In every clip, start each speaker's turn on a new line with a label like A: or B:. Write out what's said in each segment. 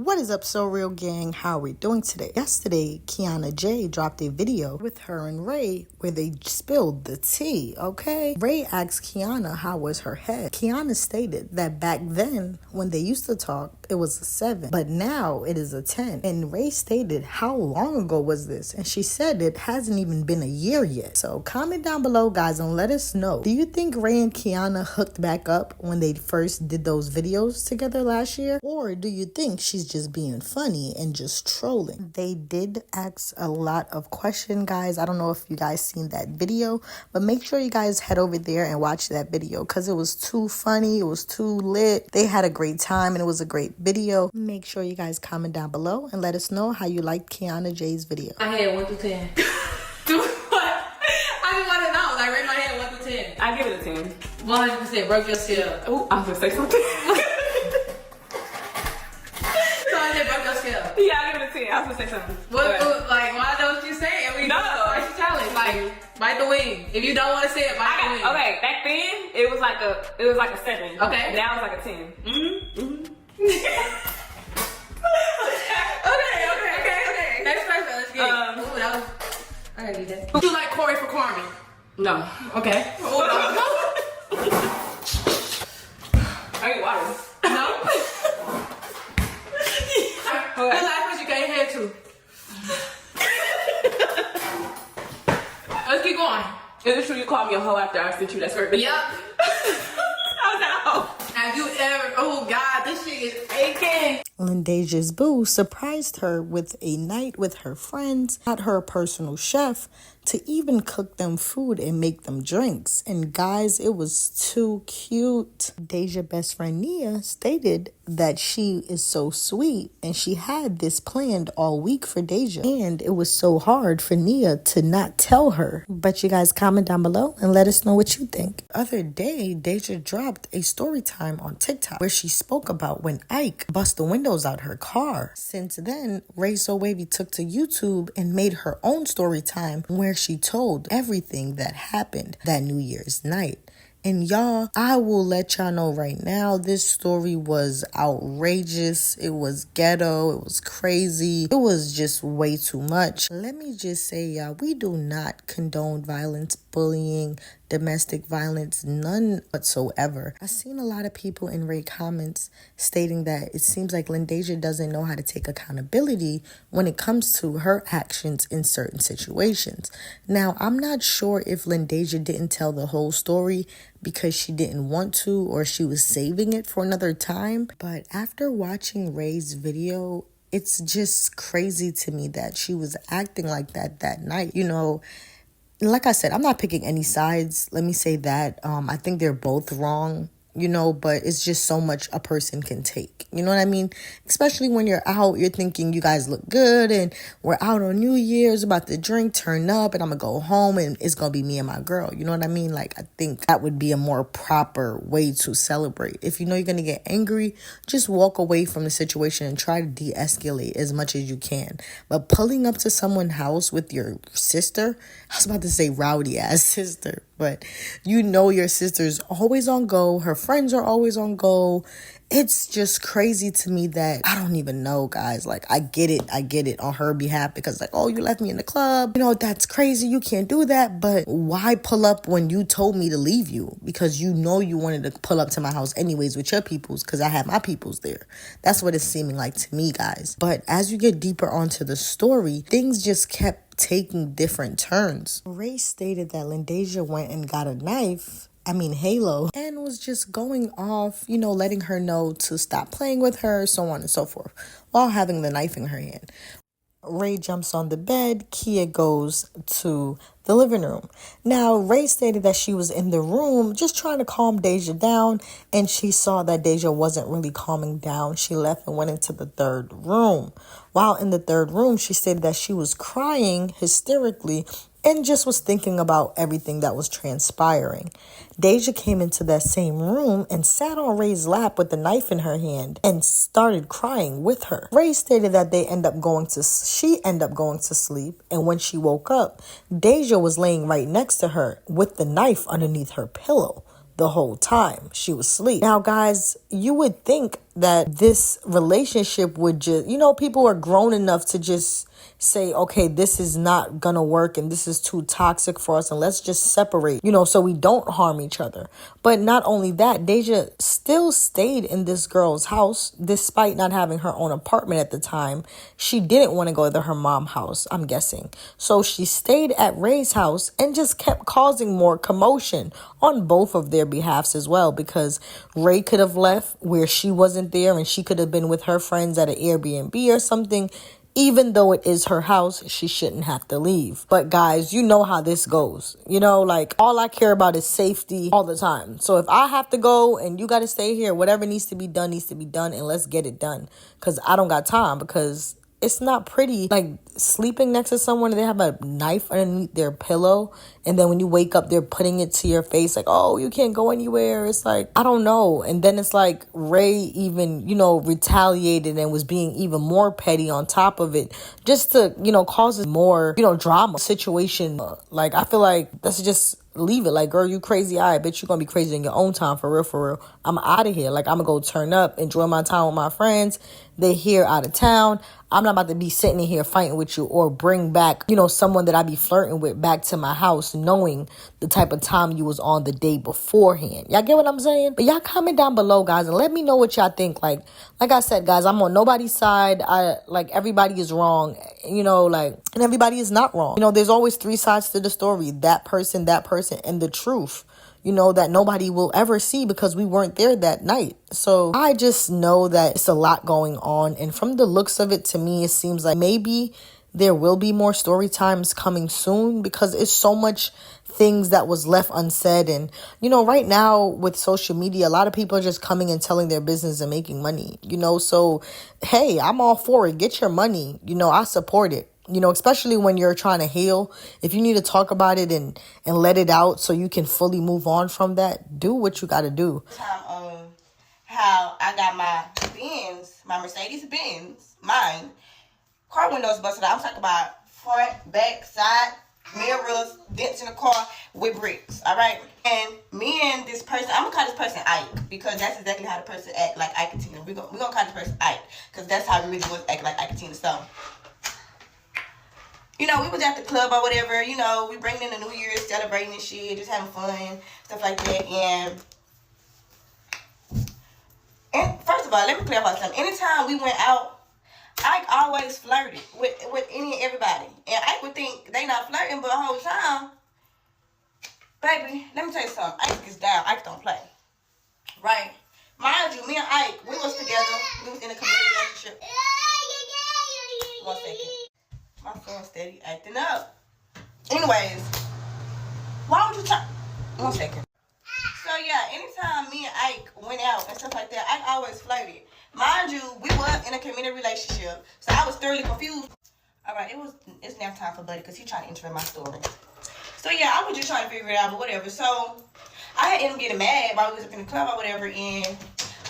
A: What is up, So Real Gang? How are we doing today? Yesterday, KiannaJay dropped a video with her and Ray where they spilled the tea, okay? Ray asked Kiana how was her head. Kiana stated that back then, when they used to talk, it was a 7, but now it is a 10. And Ray stated, how long ago was this? And she said it hasn't even been a year yet. So comment down below, guys, and let us know. Do you think Ray and Kiana hooked back up when they first did those videos together last year? Or do you think she's just being funny and just trolling? They did ask a lot of questions, guys. I don't know if you guys seen that video, but make sure you guys head over there and watch that video because it was too funny. It was too lit. They had a great time and it was a great video. Make sure you guys comment down below and let us know how you liked KiannaJay's video.
B: My head 1 through 10. Do what? I just want to know. Like, rate my head 1 through 10.
C: I give it a 10.
B: 100%. Broke your skill.
C: Oh, I was gonna say something. Yeah, I give it a 10. I was gonna say something.
B: Like, why don't you say it? We
C: no.
B: It's a challenge. Like, bite the wing. If you don't want to say it, bite the wing.
C: Okay, back then it was like a 7.
B: Okay.
C: Now it's like a 10. Okay.
B: Next person, let's get it. Ooh, that was. I gotta do that. Would you like Corey for Carmen?
C: No.
B: Okay.
C: I ain't water.
B: No.
C: Okay.
B: Who's the last person you got your head to? Let's keep going.
C: Is it true you called me a hoe after I sent you that skirt?
B: Yep.
C: How's that a hoe?
B: Have you ever? Oh God, this shit is aching.
A: Lyndeja's boo surprised her with a night with her friends, got her a personal chef to even cook them food and make them drinks. And guys, it was too cute. Deja's best friend Nia stated that she is so sweet and she had this planned all week for Deja. And it was so hard for Nia to not tell her. But you guys comment down below and let us know what you think. The other day, Deja dropped a story time on TikTok where she spoke about when Ike bust the windows out her car. Since then, Raysowavyy took to YouTube and made her own story time where she told everything that happened that New Year's night. And y'all, I will let y'all know right now, this story was outrageous. It was ghetto. It was crazy. It was just way too much. Let me just say, y'all, we do not condone violence, bullying, domestic violence, none whatsoever. I've seen a lot of people in Ray comments stating that it seems like Lyndeja doesn't know how to take accountability when it comes to her actions in certain situations. Now, I'm not sure if Lyndeja didn't tell the whole story because she didn't want to or she was saving it for another time. But after watching Ray's video, it's just crazy to me that she was acting like that night. You know, like I said, I'm not picking any sides. Let me say that. I think they're both wrong, you know, but it's just so much a person can take. You know what I mean? Especially when you're out, you're thinking you guys look good and we're out on New Year's, about to drink, turn up, and I'm going to go home and it's going to be me and my girl. You know what I mean? Like, I think that would be a more proper way to celebrate. If you know you're going to get angry, just walk away from the situation and try to de-escalate as much as you can. But pulling up to someone's house with your sister, I was about to say rowdy ass sister, but you know your sister's always on go. Her friends are always on go. It's just crazy to me that I don't even know, guys. Like, I get it on her behalf because, like, oh, you left me in the club. You know, that's crazy. You can't do that. But why pull up when you told me to leave you? Because you know you wanted to pull up to my house anyways with your peoples because I had my peoples there. That's what it's seeming like to me, guys. But as you get deeper onto the story, things just kept taking different turns. Ray stated that Lyndeja went and got a knife, Halo, and was just going off, you know, letting her know to stop playing with her, so on and so forth, while having the knife in her hand. Ray jumps on the bed. Kia goes to the living room. Now, Ray stated that she was in the room just trying to calm Deja down, and she saw that Deja wasn't really calming down. She left and went into the third room. While in the third room, she stated that she was crying hysterically and just was thinking about everything that was transpiring. Deja came into that same room and sat on Ray's lap with the knife in her hand and started crying with her. Ray stated that she ended up going to sleep, and when she woke up, Deja was laying right next to her with the knife underneath her pillow the whole time she was asleep. Now, guys, you would think that this relationship would just, people are grown enough to just say, okay, this is not gonna work and this is too toxic for us and let's just separate, so we don't harm each other. But not only that, Deja still stayed in this girl's house despite not having her own apartment at the time. She didn't want to go to her mom's house, I'm guessing. So she stayed at Ray's house and just kept causing more commotion on both of their behalves as well, because Ray could have left where she wasn't there and she could have been with her friends at an Airbnb or something. Even though it is her house, she shouldn't have to leave. But guys, you know how this goes. All I care about is safety all the time. So if I have to go and you got to stay here, whatever needs to be done, and let's get it done. Because I don't got time, because it's not pretty, sleeping next to someone and they have a knife underneath their pillow. And then when you wake up, they're putting it to your face oh, you can't go anywhere. It's I don't know. And then it's Ray even, retaliated and was being even more petty on top of it just to, cause more, drama situation. I feel let's just leave it. Girl, you crazy. I bet you're gonna be crazy in your own time, for real. I'm out of here. I'm gonna go turn up, enjoy my time with my friends. They're here out of town. I'm not about to be sitting in here fighting with you or bring back, someone that I be flirting with back to my house, knowing the type of time you was on the day beforehand. Y'all get what I'm saying? But y'all comment down below, guys, and let me know what y'all think. Like I said, guys, I'm on nobody's side. Everybody is wrong, and everybody is not wrong. There's always three sides to the story. That person, and the truth. That nobody will ever see because we weren't there that night. So I just know that it's a lot going on. And from the looks of it, to me, it seems like maybe there will be more story times coming soon, because it's so much things that was left unsaid. And, right now with social media, a lot of people are just coming and telling their business and making money, so, hey, I'm all for it. Get your money. I support it. Especially when you're trying to heal. If you need to talk about it and let it out so you can fully move on from that, do what you got to do.
D: How I got my Mercedes-Benz, mine, car windows busted out. I'm talking about front, back, side, mirrors, dents in the car with bricks, all right? And me and this person, I'm going to call this person Ike, because that's exactly how the person act like Ike and Tina. We're going to call this person Ike, because that's how we really was acting like Ike and Tina. So, we was at the club or whatever, we bringing in the New Year's, celebrating and shit, just having fun, stuff like that. And first of all, let me clarify something. Anytime we went out, Ike always flirted with any and everybody. And Ike would think they not flirting, but the whole time, baby, let me tell you something. Ike is down. Ike don't play. Right? Mind you, me and Ike, we was together. We was in a committed relationship. 1 second. My phone steady acting up. Anyways, why would you try? 1 second. So yeah, anytime me and Ike went out and stuff like that, Ike always flirted. Mind you, we was in a committed relationship, so I was thoroughly confused. All right, it's now time for Buddy because he's trying to enter in my story. So yeah, I was just trying to figure it out, but whatever. So I had ended up getting mad while we was up in the club or whatever, and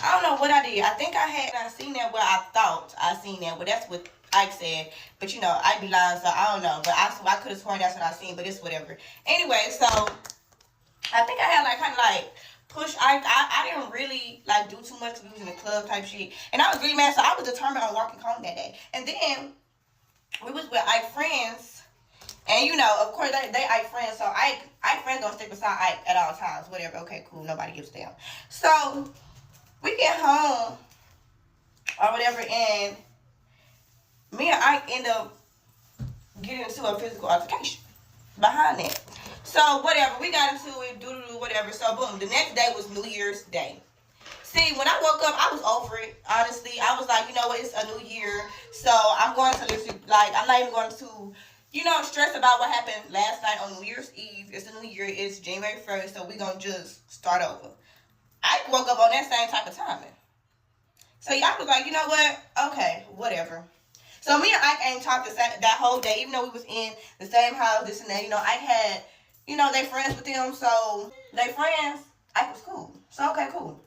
D: I don't know what I did. I think I seen that where I thought I seen that, but that's what Ike said. But I be lying, so I don't know. But I could have sworn that's what I seen, but it's whatever. Anyway, so I think I had kind of push Ike. I didn't really do too much because we was in the club type shit. And I was really mad, so I was determined on walking home that day. And then we was with Ike friends. And of course they Ike friends, so Ike friends don't stick beside Ike at all times. Whatever, okay, cool, nobody gives a damn. So we get home or whatever, and me and Ike end up getting into a physical altercation behind that. So whatever, we got into it, whatever. So boom, the next day was New Year's Day. See, when I woke up, I was over it. Honestly, I was like, you know what, it's a new year, so I'm going to literally I'm not even going to stress about what happened last night on New Year's Eve. It's a new year. It's January 1st, so we're going to just start over. I woke up on that same type of timing. So y'all was like, you know what? Okay, whatever. So me and Ike ain't talked that whole day, even though we was in the same house, this and that. Ike had, they friends with them, so they friends. Ike was cool. So, okay, cool.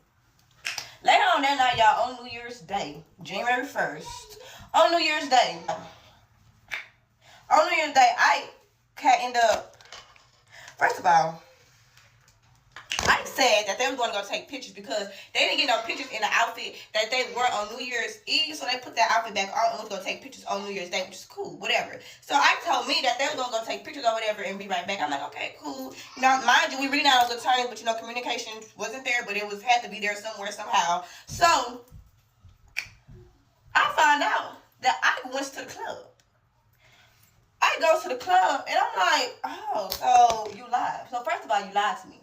D: Later on that night, y'all, on New Year's Day, January 1st, on New Year's Day, Ike had end up, first of all, Ike said that they were going to go take pictures because they didn't get no pictures in the outfit that they wore on New Year's Eve. So they put that outfit back on and was going to take pictures on New Year's Day, which is cool, whatever. So I told me that they were going to go take pictures or whatever and be right back. I'm like, okay, cool. You know, mind you, we really not on good terms, but you know, communication wasn't there, but it was had to be there somewhere, somehow. So I found out that I went to the club. I go to the club and I'm like, oh, so you lied. So first of all, you lied to me.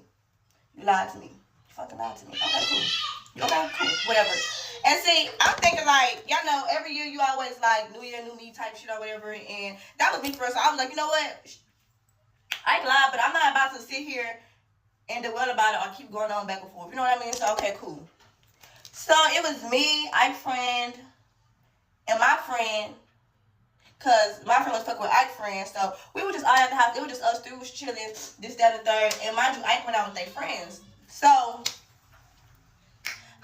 D: You lied to me. You fucking lied to me. Okay, cool. Okay, cool. Whatever. And see, I'm thinking like, y'all know, every year you always like New Year, New Me type shit or whatever. And that was me first. So I was like, you know what? I ain't lied, but I'm not about to sit here and dwell about it or keep going on back and forth. You know what I mean? So, okay, cool. So it was me, Ike friend, and my friend. Because my friend was fucking with Ike's friend. So we were just all at the house. It was just us three was chilling, this, that, and the third. And mind you, Ike went out with their friends. So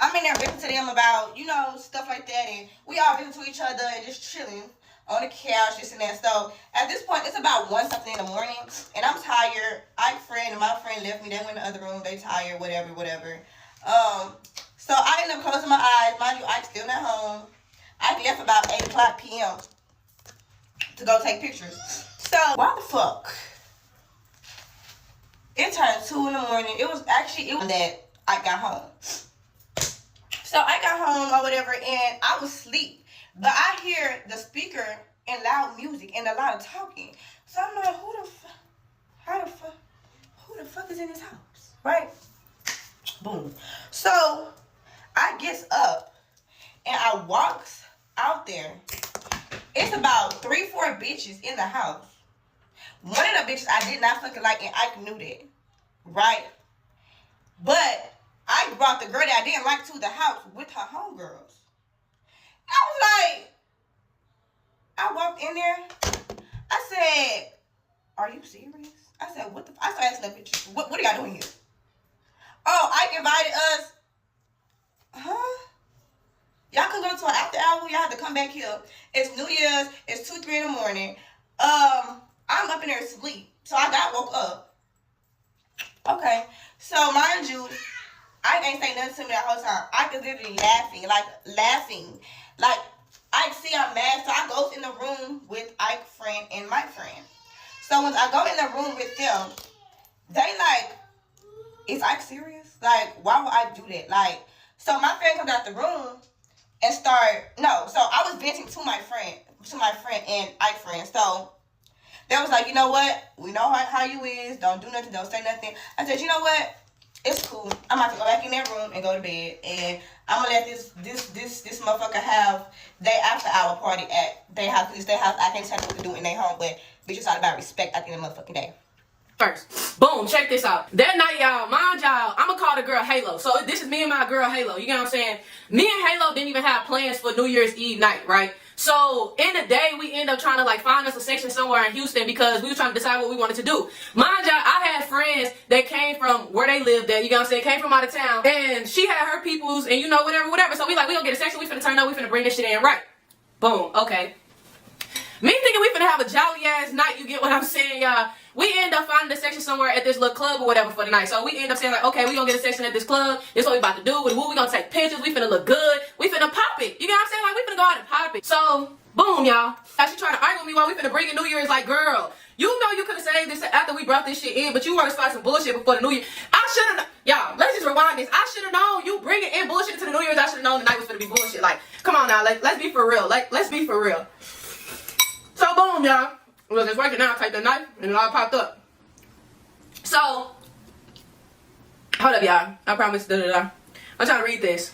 D: I'm in there ripping to them about, you know, stuff like that. And we all ripping to each other and just chilling on the couch, this and that. So at this point, it's about 1 something in the morning. And I'm tired. Ike's friend and my friend left me. They went in the other room. They tired, whatever. So I ended up closing my eyes. Mind you, Ike's still not home. Ike left about 8 o'clock p.m. to go take pictures. So, why the fuck? It turned 2 in the morning. It was that I got home. So, I got home or whatever, and I was asleep. But I hear the speaker and loud music and a lot of talking. So, I'm like, who the fuck is in this house? Right? Boom. So, I gets up, and I walks out there. It's about 3-4 bitches in the house. One of the bitches I did not fucking like, and I knew that. Right? But I brought the girl that I didn't like to the house with her homegirls. I was like, I walked in there. I said, are you serious? I said, what the I started asking the bitches, what are y'all doing here? Oh, Ike invited us. Huh? Y'all can go to an after hour. Y'all have to come back here. It's New Year's. It's 2-3 in the morning. I'm up in there asleep. So I got woke up. Okay. So mind you, I ain't saying nothing to me that whole time. I was literally laughing. Like, I see I'm mad. So I go in the room with Ike's friend and my friend. So when I go in the room with them, they like, is Ike serious? Like, why would I do that? Like, so my friend comes out the room and so I was venting to my friend and Ike's friend. So they was like, you know what? We know how you is. Don't do nothing. Don't say nothing. I said, you know what? It's cool. I'm about to go back in that room and go to bed. And I'm gonna let this motherfucker have their after hour party at their house. It's their house. I can't tell them what to do in their home, but bitch, it's all about respect at the end of the motherfucking day.
B: First, boom, check this out. That night, y'all, mind y'all, I'm gonna call the girl Halo. So this is me and my girl Halo. You get what I'm saying? Me and Halo didn't even have plans for New Year's Eve night, right? So in the day, we end up trying to like find us a section somewhere in Houston because we were trying to decide what we wanted to do. Mind y'all, I had friends that came from where they lived at, you know what I'm saying, came from out of town. And she had her peoples and you know, whatever. So we gonna get a section, we finna turn up, we finna bring this shit in, right? Boom, okay. Me thinking we finna have a jolly ass night, you get what I'm saying, y'all. We end up finding a section somewhere at this little club or whatever for the night. So we end up saying like, okay, we gonna get a section at this club. This is what we about to do. We gonna take pictures. We finna look good. We finna pop it. You get what I'm saying? Like, we finna go out and pop it. So, boom, y'all. She trying to argue with me while we finna bring in New Year's. Like, girl, you know you could have saved this after we brought this shit in, but you want to start some bullshit before the New Year. I should have, y'all, let's just rewind this. I should have known you bringing in bullshit to the New Year's. I should have known the night was gonna be bullshit. Like, come on now. Let's be for real. Like, let's be for real. So, boom, y'all. Well, just working now. Take the knife, and it all popped up. So, hold up, y'all. I promise. I'm trying to read this.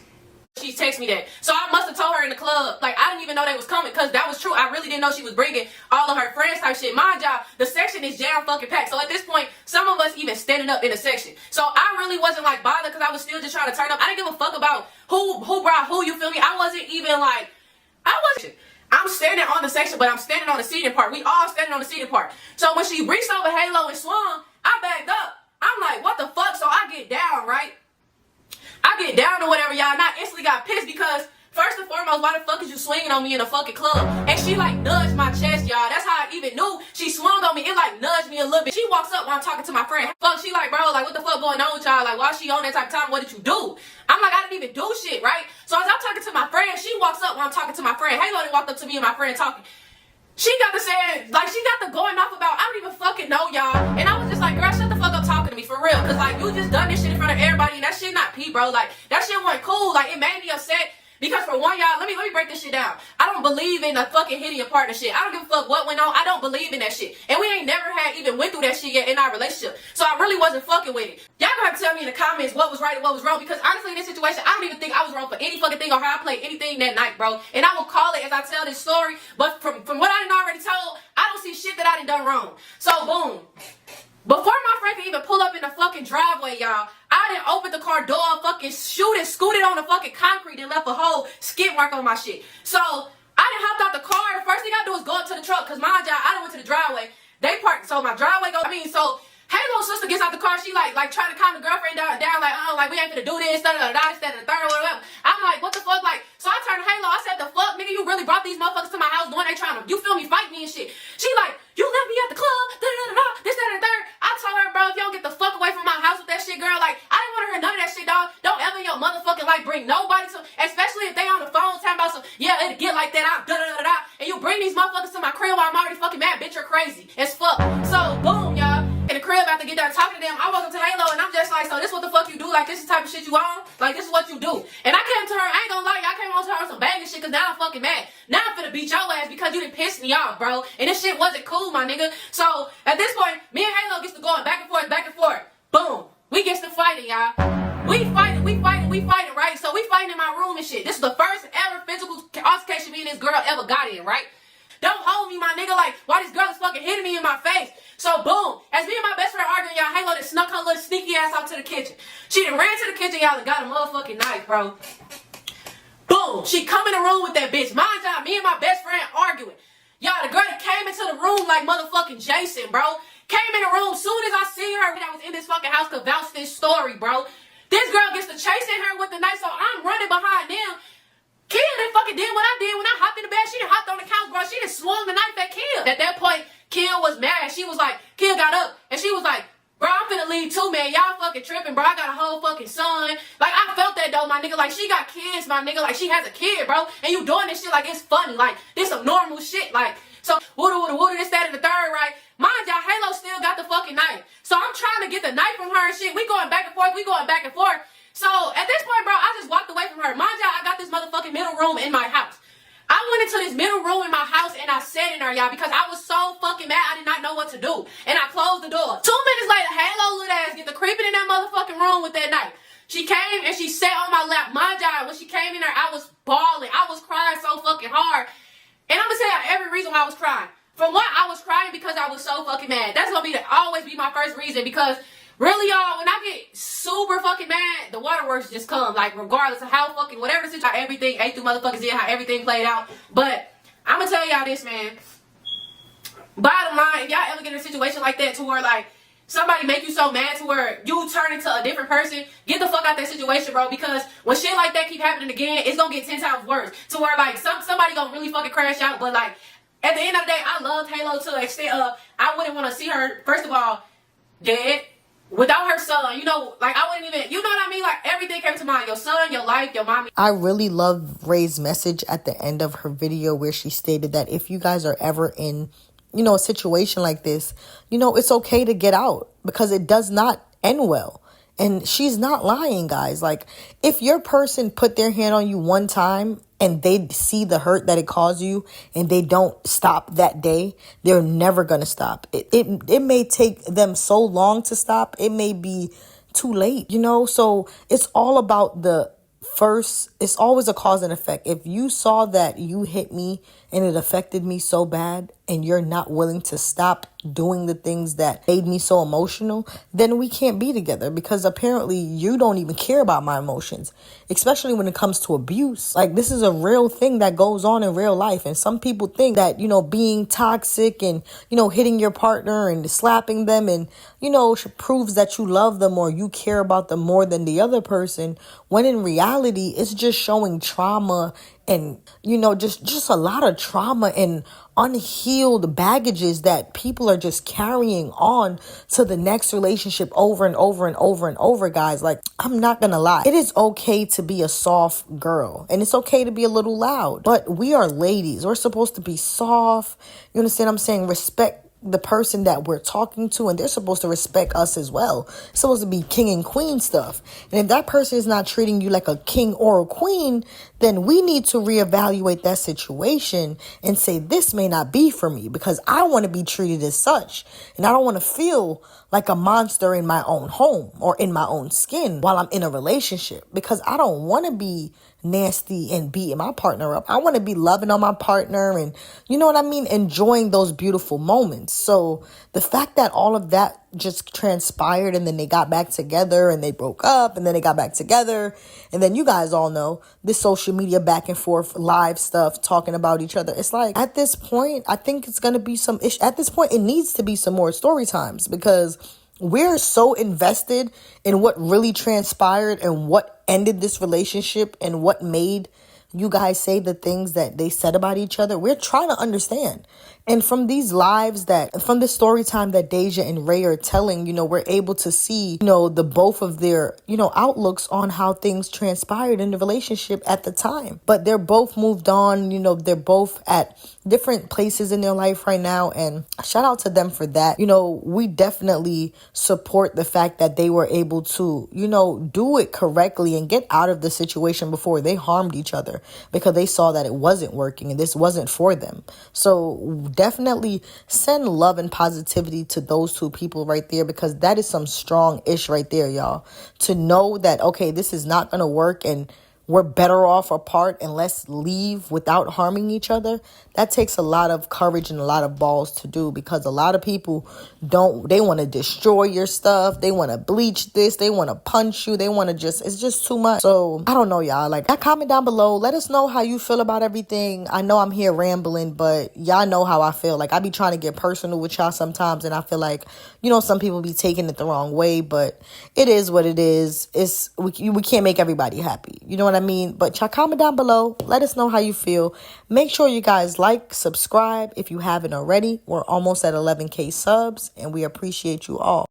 B: She texted me that. So I must have told her in the club. Like, I didn't even know they was coming because that was true. I really didn't know she was bringing all of her friends type shit. Mind y'all, the section is jam fucking packed. So at this point, some of us even standing up in the section. So I really wasn't like bothered because I was still just trying to turn up. I didn't give a fuck about who brought who, you feel me? I wasn't even like, I'm standing on the section, but I'm standing on the seating part. We all standing on the seating part. So when she reached over Halo and swung, I backed up. I'm like, what the fuck? So I get down, right? I get down or whatever, y'all. And I instantly got pissed because First and foremost, why the fuck is you swinging on me in a fucking club? And she like nudged my chest, y'all. That's how I even knew she swung on me. It like nudged me a little bit. She walks up when I'm talking to my friend. Fuck, she like, bro, like what the fuck going on with y'all? Like, why she on that type of time? What did you do? I'm like, I didn't even do shit, right? So as I'm talking to my friend, she walks up when I'm talking to my friend. Halo done walked up to me and my friend talking. She got to saying, like, she got to going off about, I don't even fucking know y'all. And I was just like, girl, shut the fuck up talking to me for real. Cause like, you just done this shit in front of everybody and that shit not pee, bro. Like, that shit wasn't cool. Like, it made me upset. Because for one, y'all, let me break this shit down. I don't believe in a fucking hitting your partner shit. I don't give a fuck what went on. I don't believe in that shit. And we ain't never had even went through that shit yet in our relationship. So I really wasn't fucking with it. Y'all gonna have to tell me in the comments what was right and what was wrong. Because honestly, in this situation, I don't even think I was wrong for any fucking thing or how I played anything that night, bro. And I will call it as I tell this story. But from what I done already told, I don't see shit that I done wrong. So boom. Before my friend could even pull up in the fucking driveway, y'all, I done opened the car door, fucking scooted on the fucking concrete and left a whole skid mark on my shit. So I done hopped out the car. The first thing I do is go up to the truck, cause mind y'all, I done went to the driveway. They parked, so my driveway so Halo's sister gets out the car. She like trying to calm the girlfriend down like, oh, like we ain't gonna do this, this, and the third, whatever. I'm like, what the fuck, like? So I turned to Halo. I said, the fuck, nigga, you really brought these motherfuckers to my house doing they trying to, you feel me, fight me and shit. She like, you left me at the club, this, that, and the third. I told her, bro, if you don't get the fuck away from my house with that shit, girl, like, I didn't want to hear none of that shit, dog. Don't ever in your motherfucking life bring nobody to, especially if they on the phone talking about some, yeah, it'll get like that, and you bring these motherfuckers to my crib while I'm already fucking mad, bitch, you're crazy as fuck. So, boom, y'all. In the crib after get done talking to them, I walk up to Halo and I'm just like, so this what the fuck you do? Like, this is the type of shit you on? Like, this is what you do. And I came to her, I ain't gonna lie, I came on to her with some banging shit, cause now I'm fucking mad. Now I'm finna beat your ass because you done pissed me off, bro. And this shit wasn't cool, my nigga. So, at this point, me and Halo gets to going back and forth. Boom. We gets to fighting, y'all. We fighting, right? So we fighting in my room and shit. This is the first ever physical altercation me and this girl ever got in, right? Don't hold me, my nigga, like, why this girl is fucking hitting me in my face? So, boom, as me and my best friend arguing, y'all, Halo done snuck her little sneaky ass out to the kitchen. She done ran to the kitchen, y'all, and got a motherfucking knife, bro. Boom, she come in the room with that bitch. Mind y'all, me and my best friend arguing. Y'all, the girl that came into the room like motherfucking Jason, bro. Came in the room, soon as I see her that was in this fucking house could vouch this story, bro. This girl gets to chasing her with the knife, so I'm running behind them. Kia done fucking did what I did when I hopped in the bed. She done hopped on the couch, bro. She done swung the knife at Kia. At that point, Kia was mad. She was like, Kia got up and she was like, bro, I'm finna leave too, man. Y'all fucking tripping, bro. I got a whole fucking son. Like, I felt that though, my nigga. Like, she got kids, my nigga. Like, she has a kid, bro. And you doing this shit like it's funny. Like, this some normal shit. Like, so, woodoo, this, that, and the third, right? Mind y'all, Halo still got the fucking knife. So I'm trying to get the knife from her and shit. We going back and forth. So at this point, bro, I just walked away from her. Mind y'all, I got this motherfucking middle room in my house. I went into this middle room in my house and I sat in there, y'all, because I was so fucking mad. I did not know what to do. And I closed the door. 2 minutes later, Halo little ass get the creeping in that motherfucking room with that knife. She came and she sat on my lap. Mind y'all, when she came in there, I was bawling. I was crying so fucking hard. And I'm gonna tell y'all every reason why I was crying. For one, I was crying because I was so fucking mad. That's gonna always be my first reason, because really, y'all, when I get super fucking mad, the waterworks just come. Like, regardless of how fucking, whatever situation, how everything, ate through motherfuckers did, how everything played out. But, I'm gonna tell y'all this, man. Bottom line, if y'all ever get in a situation like that to where, like, somebody make you so mad to where you turn into a different person, get the fuck out that situation, bro. Because when shit like that keep happening again, it's gonna get 10 times worse. To where, like, somebody gonna really fucking crash out. But, like, at the end of the day, I loved Halo to the extent of, I wouldn't want to see her, first of all, dead. Without her son, you know, like, I wouldn't even, you know what I mean? Like, everything came to mind. Your son, your life, your mommy.
A: I really love Ray's message at the end of her video where she stated that if you guys are ever in, you know, a situation like this, you know, it's okay to get out because it does not end well. And she's not lying, guys. Like, if your person put their hand on you one time and they see the hurt that it caused you and they don't stop that day, they're never going to stop. It may take them so long to stop. It may be too late, you know? So it's all about it's always a cause and effect. If you saw that you hit me and it affected me so bad and you're not willing to stop doing the things that made me so emotional, then we can't be together, because apparently you don't even care about my emotions, especially when it comes to abuse. Like, this is a real thing that goes on in real life. And some people think that, being toxic and, hitting your partner and slapping them and, proves that you love them or you care about them more than the other person, when in reality, it's just showing trauma and, just a lot of trauma and unhealed baggages that people are just carrying on to the next relationship over and over and over and over, guys. Like, I'm not gonna lie. It is okay to be a soft girl and it's okay to be a little loud, but we are ladies. We're supposed to be soft. You understand what I'm saying? Respect the person that we're talking to, and they're supposed to respect us as well. It's supposed to be king and queen stuff. And if that person is not treating you like a king or a queen, then we need to reevaluate that situation and say, this may not be for me, because I want to be treated as such. And I don't want to feel like a monster in my own home or in my own skin while I'm in a relationship, because I don't want to be nasty and beating my partner up. I want to be loving on my partner and, you know what I mean, enjoying those beautiful moments. So the fact that all of that just transpired and then they got back together and they broke up and then they got back together, and then you guys all know this social media back and forth live stuff talking about each other. It's like, at this point, I think it's going to be some ish. At this point, it needs to be some more story times, because we're so invested in what really transpired and what ended this relationship and what made you guys say the things that they said about each other. We're trying to understand. And from these lives from this story time that Deja and Ray are telling, we're able to see, the both of their, outlooks on how things transpired in the relationship at the time. But they're both moved on, they're both at different places in their life right now. And shout out to them for that. We definitely support the fact that they were able to, do it correctly and get out of the situation before they harmed each other, because they saw that it wasn't working and this wasn't for them. So definitely send love and positivity to those two people right there, because that is some strong ish right there, y'all. To know that, okay, this is not going to work and we're better off apart and let's leave without harming each other. That takes a lot of courage and a lot of balls to do, because a lot of people they want to destroy your stuff. They want to bleach this. They want to punch you. They want to it's just too much. So I don't know, y'all. Like, comment down below. Let us know how you feel about everything. I know I'm here rambling, but y'all know how I feel. Like, I be trying to get personal with y'all sometimes, and I feel like, some people be taking it the wrong way, but it is what it is. We can't make everybody happy. You know what I mean? But y'all comment down below. Let us know how you feel. Make sure you guys like, subscribe if you haven't already. We're almost at 11K subs, and we appreciate you all.